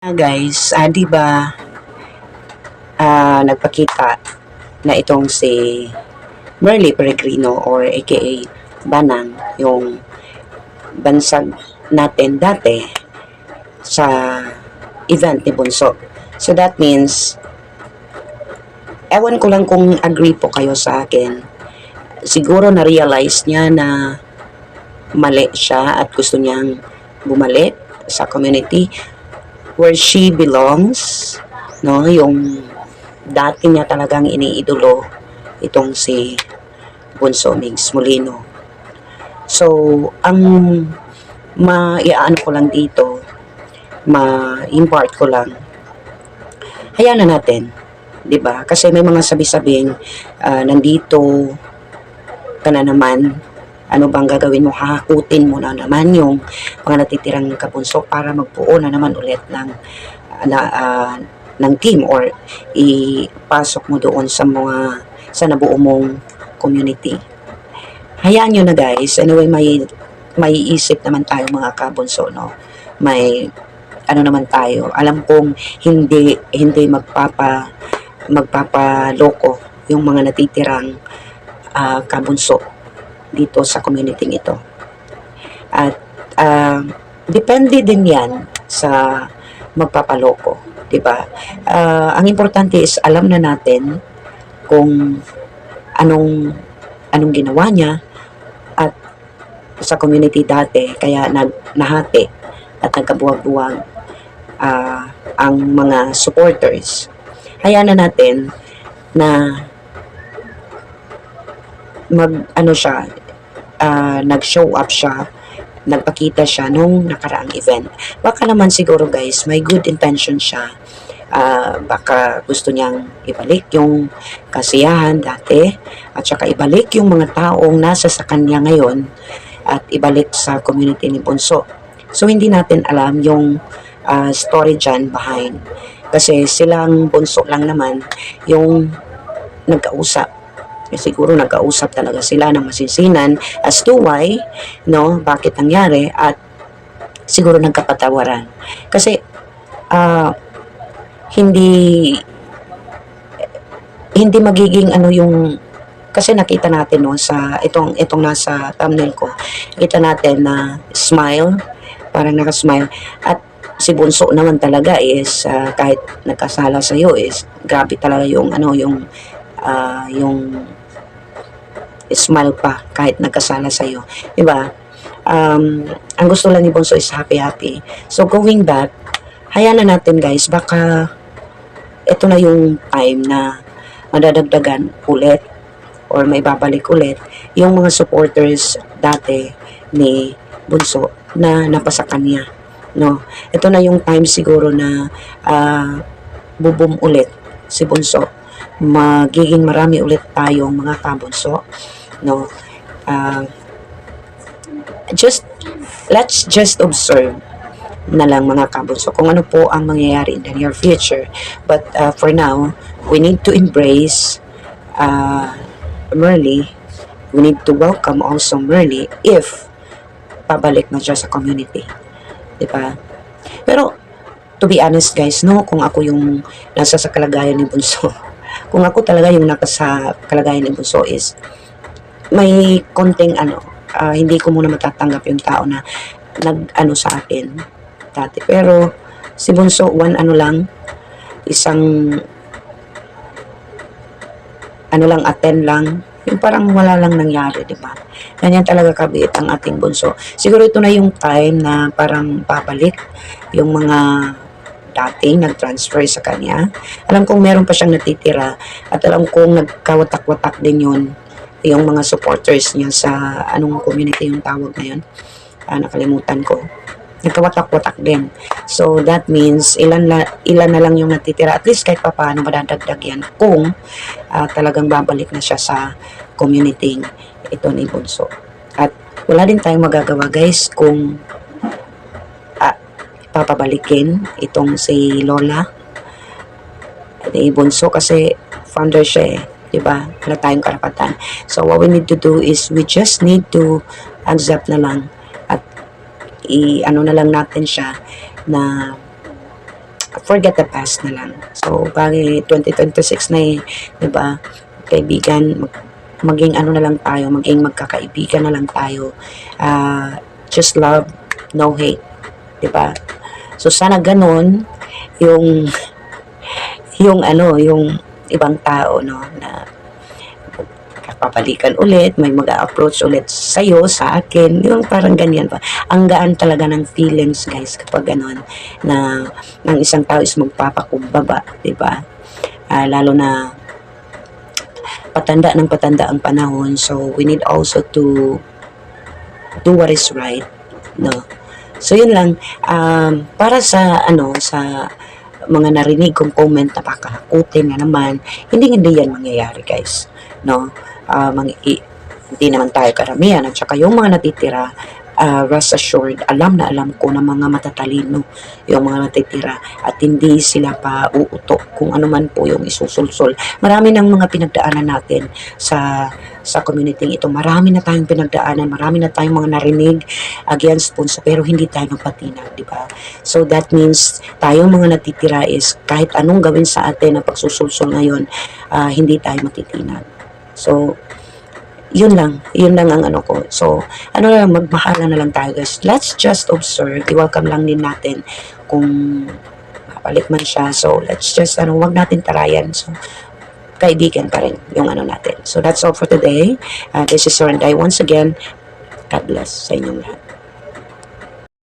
Guys, 'di ba, nagpakita na itong si Merly Peregrino or aka Banang, yung bansag natin dati sa event ni Bunso. So that means, ewan ko lang kung agree po kayo sa akin. Siguro na-realize niya na mali siya at gusto niyang bumalik sa community where she belongs, no? Yung dati niya talagang iniidolo itong si Bunso Mings Molino. So, ang maiaano ko lang dito, ma-impart ko lang, hayaan na natin, 'di ba? Kasi may mga sabi-sabing nandito ka na naman, ano bang gagawin mo? Hahakutin mo na naman yung mga natitirang kabunso para magbuo na naman ulit ng team or ipasok mo doon sa nabuo mong community. Hayaan nyo na guys. Anyway, may isip naman tayo mga kabunso, no? May ano naman tayo. Alam kong hindi magpapaloko yung mga natitirang kabunso dito sa community ito. At depende din yan sa magpapaloko, 'di ba? Ang importante is alam na natin kung anong ginawa niya at sa community dati kaya nahati at nagkabuwag-buwag ang mga supporters. Hayaan na natin na nag-show up siya, nagpakita siya nung nakaraang event. Baka naman siguro guys, may good intention siya. Baka gusto niyang ibalik yung kasiyahan dati at saka ibalik yung mga taong nasa sa kanya ngayon at ibalik sa community ni Bunso. So hindi natin alam yung story dyan behind. Kasi silang Bunso lang naman yung nagkausap. Siguro nagkausap talaga sila ng masinsinan as to why, no, bakit nangyari at siguro nagkapatawaran. Kasi hindi magiging yung kasi nakita natin no sa itong nasa thumbnail ko. Nakita natin na smile, parang naka-smile at si Bunso naman talaga is kahit nagkasala sa iyo is grabe talaga yung yung smile pa kahit nagkasala sa iyo, 'di ba? Ang gusto lang ni Bunso is happy. So going back, hayaan na natin guys, baka ito na yung time na madadagdagan ulit or may babalik ulit yung mga supporters dati ni Bunso na napasa kanya, no? Ito na yung time siguro na bubum ulit si Bunso. Magiging marami ulit tayong mga kabunso, no? Let's just observe na lang mga kabunso kung ano po ang mangyayari in the near future. But for now, we need to embrace Merly. We need to welcome also Merly if pabalik na siya sa community, diba? Pero to be honest guys, no, kung ako yung nasa sa kalagayan ni Bunso, kung ako talaga yung nasa kalagayan ni Bunso is may konting hindi ko muna matatanggap yung tao na nag sa akin dati. Pero si Bunso, isang attend lang, yung parang wala lang nangyari, di ba? Ganyan talaga kabit ang ating Bunso. Siguro ito na yung time na parang babalik yung mga dating nag-transfer sa kanya. Alam kong meron pa siyang natitira at alam kong nagkawatak-watak din yun yung mga supporters niya sa anong community yung tawag na yun. Nakalimutan ko. Nagkawatak-watak din. So that means ilan na lang yung natitira. At least kahit pa paano madadagdag yan kung talagang babalik na siya sa community ito ni Bunso. At wala din tayong magagawa guys kung papabalikin itong si Lola ni Bunso kasi founder siya eh. Diba? Wala tayong karapatan. So, what we need to do is we just need to accept na lang at na lang natin siya na forget the past na lang. So, bagay 2026 na eh, 'di ba? Kaibigan, maging ano na lang tayo, maging magkakaibigan na lang tayo. Just love, no hate, 'di ba? So, sana ganun yung yung ibang tao, no, na papalikan ulit, may mag-approach ulit sa'yo, sa akin, yung parang ganyan pa. Ang gaan talaga ng feelings, guys, kapag ganon, na ng isang tao is magpapakumbaba, di ba? Lalo na patanda ng patanda ang panahon, so we need also to do what is right, no? So, yun lang, para sa, sa mga narinig kong comment na pakakakutin na naman, hindi yan mangyayari, guys, no? Hindi naman tayo karamihan, at saka yung mga natitira, rest assured, alam na alam ko na mga matatalino yung mga natitira at hindi sila pa uutok kung ano man po yung isusulsol. Marami ng mga pinagdaanan natin sa community ito. Marami na tayong pinagdaanan, marami na tayong mga narinig against punso, pero hindi tayo nagpatinag, di ba? So that means tayong mga natitira is kahit anong gawin sa atin na pagsusulsol ngayon, hindi tayo matitinag. So, yun lang ang ano ko. So, magmahala na lang tayo, guys. Let's just observe. I-welcome lang din natin kung mapalit man siya. So, let's just, wag natin tarayan. So, kaibigan pa rin yung natin. So, that's all for today. This is Soranday. Once again, God bless sa inyong lahat.